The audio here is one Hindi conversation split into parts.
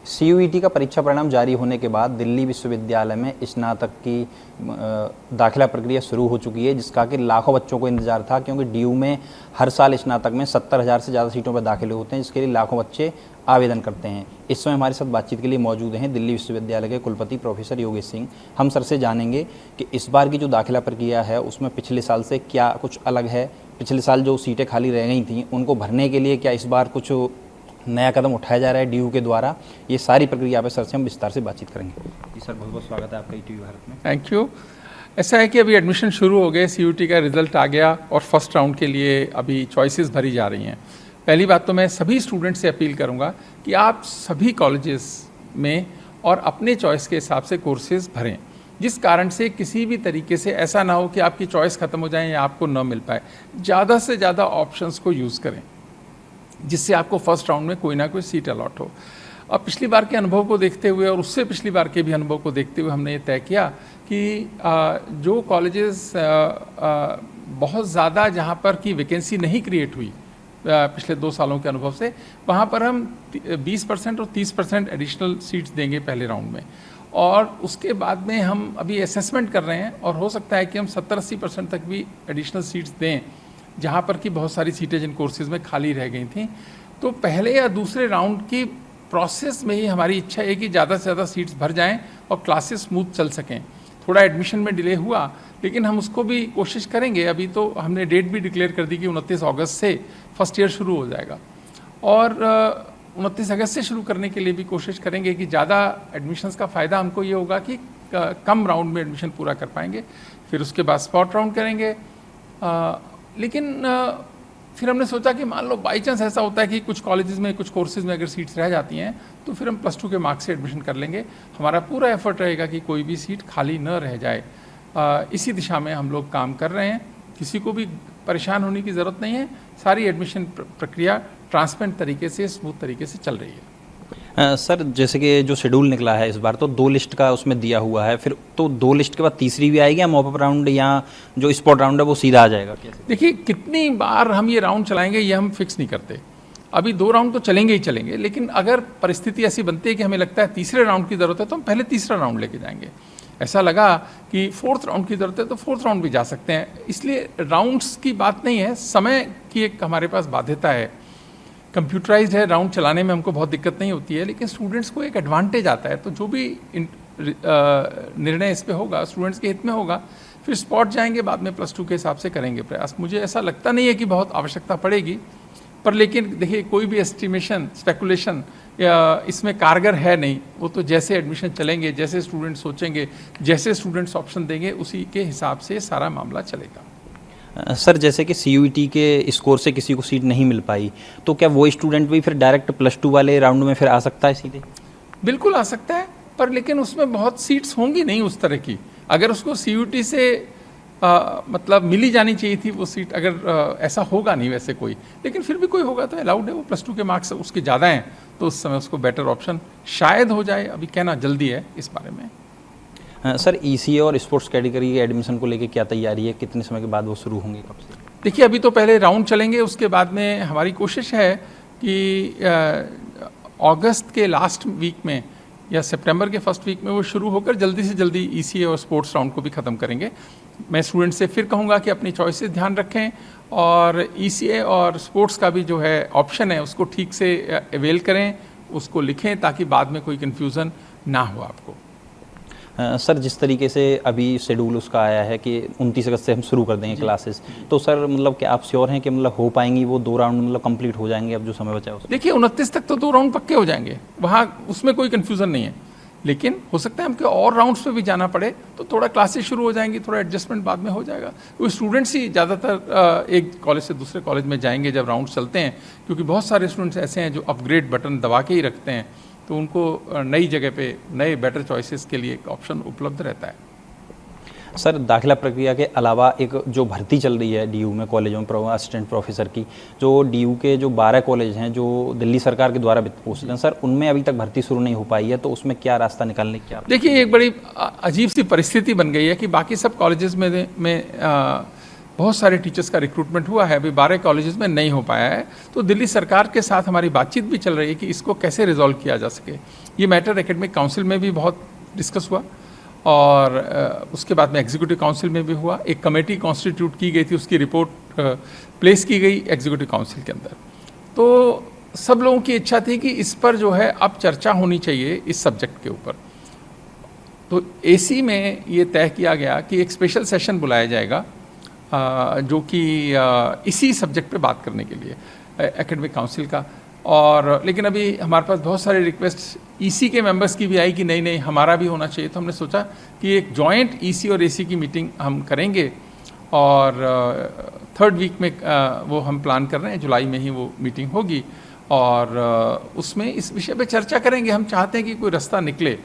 सीयूईटी का परीक्षा परिणाम जारी होने के बाद दिल्ली विश्वविद्यालय में स्नातक की दाखिला प्रक्रिया शुरू हो चुकी है, जिसका कि लाखों बच्चों को इंतजार था, क्योंकि डीयू में हर साल स्नातक में 70,000 से ज़्यादा सीटों पर दाखिले होते हैं, जिसके लिए लाखों बच्चे आवेदन करते हैं। इस समय हमारे साथ बातचीत के लिए मौजूद हैं दिल्ली विश्वविद्यालय के कुलपति प्रोफेसर योगेश सिंह। हम सर से जानेंगे कि इस बार की जो दाखिला प्रक्रिया है उसमें पिछले साल से क्या कुछ अलग है, पिछले साल जो सीटें खाली रह गई थी उनको भरने के लिए क्या इस बार कुछ नया कदम उठाया जा रहा है डीयू के द्वारा। ये सारी प्रक्रिया पे सर से हम विस्तार से बातचीत करेंगे। जी सर, बहुत बहुत स्वागत है आपका ईटीवी भारत में। Thank you. ऐसा है कि अभी एडमिशन शुरू हो गए, सीयूटी का रिजल्ट आ गया और फर्स्ट राउंड के लिए अभी चॉइसेस भरी जा रही हैं। पहली बात तो मैं सभी स्टूडेंट से अपील करूंगा कि आप सभी कॉलेजेस में और अपने चॉइस के हिसाब से कोर्सेज भरें, जिस कारण से किसी भी तरीके से ऐसा ना हो कि आपकी चॉइस ख़त्म हो जाए या आपको न मिल पाए। ज़्यादा से ज़्यादा ऑप्शंस को यूज़ करें जिससे आपको फर्स्ट राउंड में कोई ना कोई सीट अलॉट हो। अब पिछली बार के अनुभव को देखते हुए और उससे पिछली बार के भी अनुभव को देखते हुए हमने ये तय किया कि जो कॉलेजेस बहुत ज़्यादा जहाँ पर की वैकेंसी नहीं क्रिएट हुई पिछले 2 सालों के अनुभव से, वहाँ पर हम 20% और 30% एडिशनल सीट्स देंगे पहले राउंड में, और उसके बाद में हम अभी असेसमेंट कर रहे हैं और हो सकता है कि हम 70-80% तक भी एडिशनल सीट्स दें जहाँ पर कि बहुत सारी सीटें जिन कोर्सेज में खाली रह गई थी। तो पहले या दूसरे राउंड की प्रोसेस में ही हमारी इच्छा है कि ज़्यादा से ज़्यादा सीट्स भर जाएं और क्लासेस स्मूथ चल सकें। थोड़ा एडमिशन में डिले हुआ, लेकिन हम उसको भी कोशिश करेंगे। अभी तो हमने डेट भी डिक्लेयर कर दी कि 29 अगस्त से फर्स्ट ईयर शुरू हो जाएगा, और 29 अगस्त से शुरू करने के लिए भी कोशिश करेंगे कि ज़्यादा एडमिशन्स का फ़ायदा हमको ये होगा कि कम राउंड में एडमिशन पूरा कर पाएंगे। फिर उसके बाद स्पॉट राउंड करेंगे। लेकिन फिर हमने सोचा कि मान लो बाई चांस ऐसा होता है कि कुछ कॉलेजेस में कुछ कोर्सेज में अगर सीट्स रह जाती हैं तो फिर हम +2 के मार्क्स से एडमिशन कर लेंगे। हमारा पूरा एफर्ट रहेगा कि कोई भी सीट खाली न रह जाए। इसी दिशा में हम लोग काम कर रहे हैं। किसी को भी परेशान होने की ज़रूरत नहीं है। सारी एडमिशन प्रक्रिया ट्रांसपेरेंट तरीके से, स्मूथ तरीके से चल रही है। सर, जैसे कि जो शेड्यूल निकला है इस बार तो 2 लिस्ट का उसमें दिया हुआ है, फिर तो 2 लिस्ट के बाद तीसरी भी आएगी या मॉपअप राउंड या जो स्पॉट राउंड है वो सीधा आ जाएगा? देखिए, कितनी बार हम ये राउंड चलाएंगे ये हम फिक्स नहीं करते। अभी 2 राउंड तो चलेंगे ही चलेंगे, लेकिन अगर परिस्थिति ऐसी बनती है कि हमें लगता है तीसरे राउंड की ज़रूरत है तो हम पहले तीसरा राउंड लेके जाएंगे। ऐसा लगा कि 4th राउंड की ज़रूरत है तो 4th राउंड भी जा सकते हैं। इसलिए राउंड्स की बात नहीं है, समय की एक हमारे पास बाध्यता है। कंप्यूटराइज्ड है, राउंड चलाने में हमको बहुत दिक्कत नहीं होती है, लेकिन स्टूडेंट्स को एक एडवांटेज आता है। तो जो भी निर्णय इस पे होगा स्टूडेंट्स के हित में होगा। फिर स्पॉट जाएंगे, बाद में +2 के हिसाब से करेंगे प्रयास। मुझे ऐसा लगता नहीं है कि बहुत आवश्यकता पड़ेगी, पर लेकिन देखिए कोई भी एस्टिमेशन, स्पेकुलेशन इसमें कारगर है नहीं। वो तो जैसे एडमिशन चलेंगे, जैसे स्टूडेंट सोचेंगे, जैसे स्टूडेंट्स ऑप्शन देंगे, उसी के हिसाब से सारा मामला चलेगा। सर, जैसे कि सीयूईटी के स्कोर से किसी को सीट नहीं मिल पाई तो क्या वो स्टूडेंट भी फिर डायरेक्ट +2 वाले राउंड में फिर आ सकता है सीधे? बिल्कुल आ सकता है, पर लेकिन उसमें बहुत सीट्स होंगी नहीं उस तरह की। अगर उसको सीयूईटी से मतलब मिली जानी चाहिए थी वो सीट, अगर ऐसा होगा नहीं वैसे कोई, लेकिन फिर भी कोई होगा तो अलाउड है। वो +2 के मार्क्स उसके ज़्यादा हैं तो उस समय उसको बेटर ऑप्शन शायद हो जाए। अभी कहना जल्दी है इस बारे में। सर, ईसीए और स्पोर्ट्स कैटेगरी के एडमिशन को लेकर क्या तैयारी है? कितने समय के बाद वो शुरू होंगे, कब से? देखिए, अभी तो पहले राउंड चलेंगे, उसके बाद में हमारी कोशिश है कि अगस्त के लास्ट वीक में या सितंबर के फर्स्ट वीक में वो शुरू होकर जल्दी से जल्दी ईसीए और स्पोर्ट्स राउंड को भी ख़त्म करेंगे। मैं स्टूडेंट से फिर कहूँगा कि अपनी चॉइसेस ध्यान रखें और ईसीए और स्पोर्ट्स का भी जो है ऑप्शन है उसको ठीक से अवेल करें, उसको लिखें ताकि बाद में कोई कन्फ्यूज़न ना हो आपको। सर, जिस तरीके से अभी शेड्यूल उसका आया है कि 29 अगस्त से हम शुरू कर देंगे क्लासेस, तो सर मतलब कि आप श्योर हैं कि मतलब हो पाएंगी वो 2 राउंड मतलब कंप्लीट हो जाएंगे अब जो समय बचा है उसमें? देखिए, 29 तक तो 2 राउंड पक्के हो जाएंगे, वहाँ उसमें कोई कन्फ्यूज़न नहीं है। लेकिन हो सकता है हमको और राउंड्स पे भी जाना पड़े तो थोड़ा क्लासेस शुरू हो जाएंगी, थोड़ा एडजस्टमेंट बाद में हो जाएगा। वो स्टूडेंट्स ही ज़्यादातर एक कॉलेज से दूसरे कॉलेज में जाएंगे जब राउंड चलते हैं, क्योंकि बहुत सारे स्टूडेंट्स ऐसे हैं जो अपग्रेड बटन दबा के ही रखते हैं, तो उनको नई जगह पे नए बेटर चॉइसेस के लिए एक ऑप्शन उपलब्ध रहता है। सर, दाखिला प्रक्रिया के अलावा एक जो भर्ती चल रही है डीयू में कॉलेजों में असिस्टेंट प्रोफेसर की, जो डीयू के जो 12 कॉलेज हैं जो दिल्ली सरकार के द्वारा वित्त पोषित हैं, सर उनमें अभी तक भर्ती शुरू नहीं हो पाई है, तो उसमें क्या रास्ता निकालने की? देखिए, एक बड़ी अजीब सी परिस्थिति बन गई है कि बाकी सब कॉलेजेस में बहुत सारे टीचर्स का रिक्रूटमेंट हुआ है, अभी 12 कॉलेजेस में नहीं हो पाया है। तो दिल्ली सरकार के साथ हमारी बातचीत भी चल रही है कि इसको कैसे रिजॉल्व किया जा सके। ये मैटर एकेडमिक काउंसिल में भी बहुत डिस्कस हुआ और उसके बाद में एग्जीक्यूटिव काउंसिल में भी हुआ। एक कमेटी कॉन्स्टिट्यूट की गई थी, उसकी रिपोर्ट प्लेस की गई एग्जीक्यूटिव काउंसिल के अंदर। तो सब लोगों की इच्छा थी कि इस पर जो है अब चर्चा होनी चाहिए इस सब्जेक्ट के ऊपर। तो एसी में ये तय किया गया कि एक स्पेशल सेशन बुलाया जाएगा जो कि इसी सब्जेक्ट पे बात करने के लिए एकेडमिक काउंसिल का। और लेकिन अभी हमारे पास बहुत सारे रिक्वेस्ट ईसी के मेंबर्स की भी आई कि नहीं हमारा भी होना चाहिए। तो हमने सोचा कि एक जॉइंट ईसी और एसी की मीटिंग हम करेंगे और 3rd वीक में वो हम प्लान कर रहे हैं, जुलाई में ही वो मीटिंग होगी और उसमें इस विषय पे चर्चा करेंगे। हम चाहते हैं कि कोई रास्ता निकले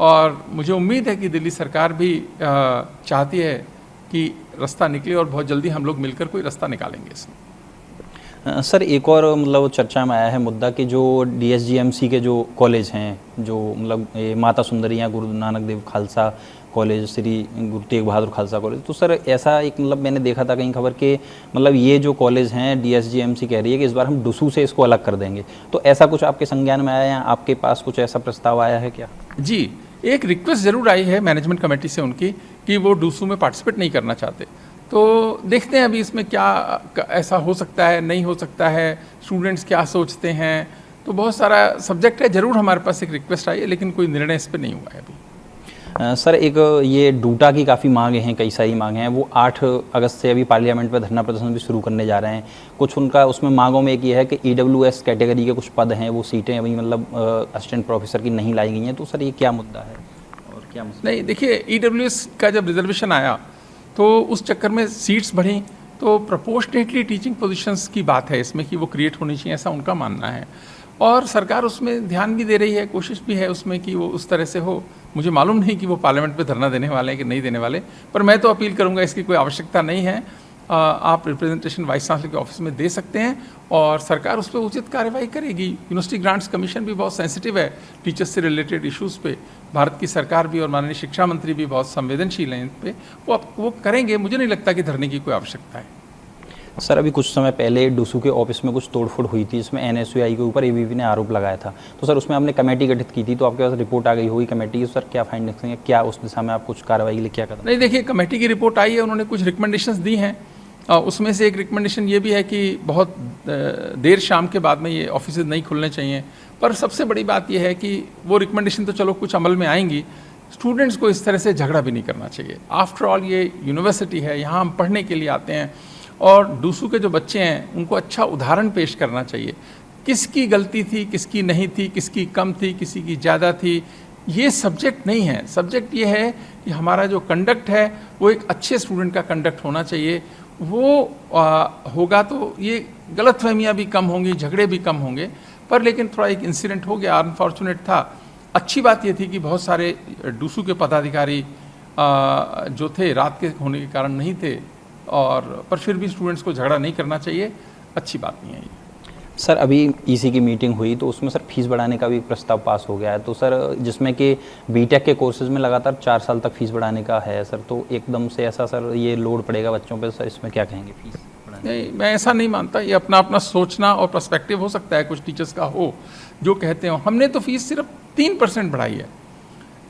और मुझे उम्मीद है कि दिल्ली सरकार भी चाहती है कि रास्ता निकले और बहुत जल्दी हम लोग मिलकर कोई रास्ता निकालेंगे इसमें। सर एक और मतलब चर्चा में आया है मुद्दा कि जो DSGMC के जो कॉलेज हैं, जो मतलब माता सुंदरी या गुरु नानक देव खालसा कॉलेज, श्री गुरु तेग बहादुर खालसा कॉलेज, तो सर ऐसा एक मतलब मैंने देखा था कहीं खबर के मतलब ये जो कॉलेज हैं DSGMC कह रही है कि इस बार हम डुसू से इसको अलग कर देंगे। तो ऐसा कुछ आपके संज्ञान में आया या आपके पास कुछ ऐसा प्रस्ताव आया है क्या? जी, एक रिक्वेस्ट ज़रूर आई है मैनेजमेंट कमेटी से उनकी कि वो डूसू में पार्टिसिपेट नहीं करना चाहते। तो देखते हैं अभी इसमें क्या ऐसा हो सकता है, नहीं हो सकता है, स्टूडेंट्स क्या सोचते हैं। तो बहुत सारा सब्जेक्ट है, ज़रूर हमारे पास एक रिक्वेस्ट आई है लेकिन कोई निर्णय इस पर नहीं हुआ है अभी। सर एक ये डूटा की काफ़ी मांगे हैं, कई सारी मांगे हैं। वो 8 अगस्त से अभी पार्लियामेंट में धरना प्रदर्शन भी शुरू करने जा रहे हैं। कुछ उनका उसमें मांगों में एक ये है कि EWS कैटेगरी के कुछ पद हैं, वो सीटें अभी मतलब असिस्टेंट प्रोफेसर की नहीं लाई गई हैं। तो सर ये क्या मुद्दा है और क्या मुद्दा? नहीं, देखिए EWS का जब रिजर्वेशन आया तो उस चक्कर में सीट्स बढ़ी, तो प्रोपोर्शनेटली टीचिंग पोजीशंस की बात है इसमें कि वो क्रिएट होनी चाहिए, ऐसा उनका मानना है। और सरकार उसमें ध्यान भी दे रही है, कोशिश भी है उसमें कि वो उस तरह से हो। मुझे मालूम नहीं कि वो पार्लियामेंट पे धरना देने वाले हैं कि नहीं देने वाले, पर मैं तो अपील करूंगा इसकी कोई आवश्यकता नहीं है। आप रिप्रेजेंटेशन वाइस चांसलर के ऑफिस में दे सकते हैं और सरकार उस पर उचित कार्रवाई करेगी। यूनिवर्सिटी ग्रांट्स कमीशन भी बहुत सेंसिटिव है टीचर्स से रिलेटेड इश्यूज़ पे। भारत की सरकार भी और माननीय शिक्षा मंत्री भी बहुत संवेदनशील हैं इन पे, वो करेंगे। मुझे नहीं लगता कि धरने की कोई आवश्यकता है। सर अभी कुछ समय पहले डूसू के ऑफिस में कुछ तोड़फोड़ हुई थी, जिसमें NSUI के ऊपर ABP ने आरोप लगाया था। तो सर उसमें आपने कमेटी गठित की थी, तो आपके पास रिपोर्ट आ गई होगी कमेटी की। सर क्या फाइंडिंग्स हैं, क्या उस दिशा में आप कुछ कार्रवाई के लिए क्या करें? नहीं, देखिए कमेटी की रिपोर्ट आई है, उन्होंने कुछ रिकमेंडेशंस दी हैं। उसमें से एक रिकमेंडेशन ये भी है कि बहुत देर शाम के बाद में ये ऑफिस नहीं खुलने चाहिए। पर सबसे बड़ी बात यह है कि वो रिकमेंडेशन तो चलो कुछ अमल में आएंगी, स्टूडेंट्स को इस तरह से झगड़ा भी नहीं करना चाहिए। आफ्टर ऑल ये यूनिवर्सिटी है, यहाँ हम पढ़ने के लिए आते हैं और डूसू के जो बच्चे हैं उनको अच्छा उदाहरण पेश करना चाहिए। किसकी गलती थी, किसकी नहीं थी, किसकी कम थी, किसी की ज़्यादा थी, ये सब्जेक्ट नहीं है। सब्जेक्ट ये है कि हमारा जो कंडक्ट है वो एक अच्छे स्टूडेंट का कंडक्ट होना चाहिए। वो होगा तो ये गलतफहमियां भी कम होंगी, झगड़े भी कम होंगे। पर लेकिन थोड़ा एक इंसिडेंट हो गया, अनफॉर्चुनेट था। अच्छी बात ये थी कि बहुत सारे डूसू के पदाधिकारी जो थे रात के होने के कारण नहीं थे, और पर फिर भी स्टूडेंट्स को झगड़ा नहीं करना चाहिए, अच्छी बात नहीं है ये। सर अभी EC की मीटिंग हुई तो उसमें सर फीस बढ़ाने का भी प्रस्ताव पास हो गया है। तो सर जिसमें कि BTech के कोर्सेज में लगातार 4 साल तक फीस बढ़ाने का है सर, तो एकदम से ऐसा सर ये लोड पड़ेगा बच्चों पे, सर इसमें क्या कहेंगे फीस बढ़ाने? नहीं, मैं ऐसा नहीं मानता। ये अपना अपना सोचना और पर्सपेक्टिव हो सकता है, कुछ टीचर्स का हो जो कहते हो। हमने तो फीस सिर्फ 3% बढ़ाई है।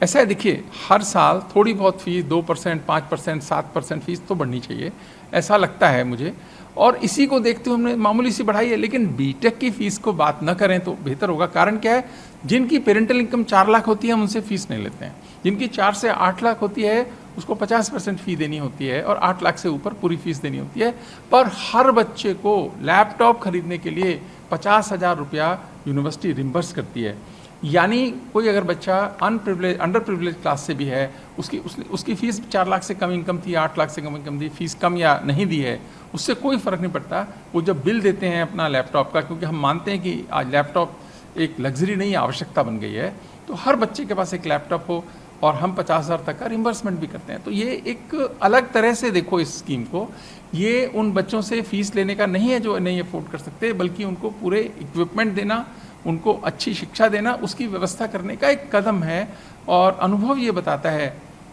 ऐसा है, देखिए हर साल थोड़ी बहुत फीस 2%, 5%, 7% फीस तो बढ़नी चाहिए, ऐसा लगता है मुझे। और इसी को देखते हुए हमने मामूली सी बढ़ाई है। लेकिन BTech की फ़ीस को बात न करें तो बेहतर होगा। कारण क्या है, जिनकी पेरेंटल इनकम 4 लाख होती है हम उनसे फ़ीस नहीं लेते हैं। जिनकी 4 से 8 लाख होती है उसको 50% फ़ी देनी होती है और 8 लाख से ऊपर पूरी फ़ीस देनी होती है। पर हर बच्चे को लैपटॉप खरीदने के लिए 50,000 रुपया यूनिवर्सिटी रिम्बर्स करती है। यानी कोई अगर बच्चा अंडर प्रिविलेज क्लास से भी है, उसकी फ़ीस 4 लाख से कम इनकम थी, 8 लाख से कम इनकम थी, फ़ीस कम या नहीं दी है, उससे कोई फ़र्क नहीं पड़ता। वो जब बिल देते हैं अपना लैपटॉप का, क्योंकि हम मानते हैं कि आज लैपटॉप एक लग्जरी नहीं, आवश्यकता बन गई है, तो हर बच्चे के पास एक लैपटॉप हो, और हम 50,000 तक का रिम्बर्समेंट भी करते हैं। तो ये एक अलग तरह से देखो इस स्कीम को। ये उन बच्चों से फ़ीस लेने का नहीं है जो नहीं अफोर्ड कर सकते, बल्कि उनको पूरे इक्विपमेंट देना, उनको अच्छी शिक्षा देना, उसकी व्यवस्था करने का एक कदम है। और अनुभव ये बताता है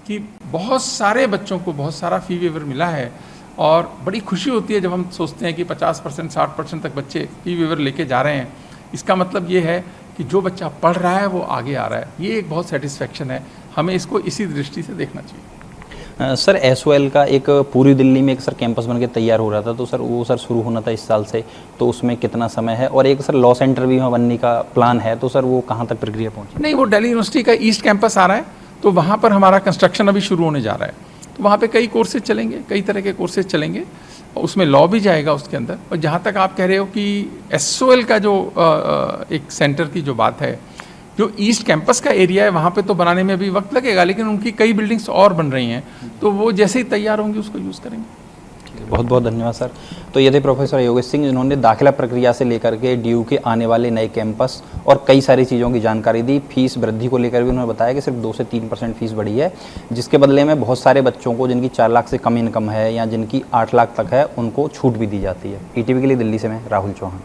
कि बहुत सारे बच्चों को बहुत सारा फ़ी वेवर मिला है। और बड़ी खुशी होती है जब हम सोचते हैं कि 50% 60% तक बच्चे ई वेवर लेके जा रहे हैं। इसका मतलब ये है कि जो बच्चा पढ़ रहा है वो आगे आ रहा है। ये एक बहुत सेटिस्फेक्शन है, हमें इसको इसी दृष्टि से देखना चाहिए। सर एसओएल का एक पूरी दिल्ली में एक सर कैंपस बन के तैयार हो रहा था, तो सर वो सर शुरू होना था इस साल से, तो उसमें कितना समय है? और एक सर लॉ सेंटर भी वहाँ बनने का प्लान है, तो सर वो कहाँ तक प्रक्रिया पहुँची? नहीं, वो दिल्ली यूनिवर्सिटी का ईस्ट कैंपस आ रहा है, तो वहाँ पर हमारा कंस्ट्रक्शन अभी शुरू होने जा रहा है। तो वहाँ पे कई कोर्सेज चलेंगे, कई तरह के कोर्सेज चलेंगे, उसमें लॉ भी जाएगा उसके अंदर। और जहाँ तक आप कह रहे हो कि एसओएल का जो एक सेंटर की जो बात है, जो ईस्ट कैंपस का एरिया है वहाँ पे तो बनाने में भी वक्त लगेगा, लेकिन उनकी कई बिल्डिंग्स और बन रही हैं, तो वो जैसे ही तैयार होंगी उसको यूज़ करेंगे। बहुत बहुत धन्यवाद सर। तो ये थे प्रोफेसर योगेश सिंह, जिन्होंने दाखिला प्रक्रिया से लेकर के डीयू के आने वाले नए कैंपस और कई सारी चीज़ों की जानकारी दी। फीस वृद्धि को लेकर भी उन्होंने बताया कि सिर्फ 2 से 3% फीस बढ़ी है, जिसके बदले में बहुत सारे बच्चों को जिनकी 4 लाख से कम इनकम है या जिनकी 8 लाख तक है, उनको छूट भी दी जाती है। ईटीवी के लिए दिल्ली से मैं राहुल चौहान।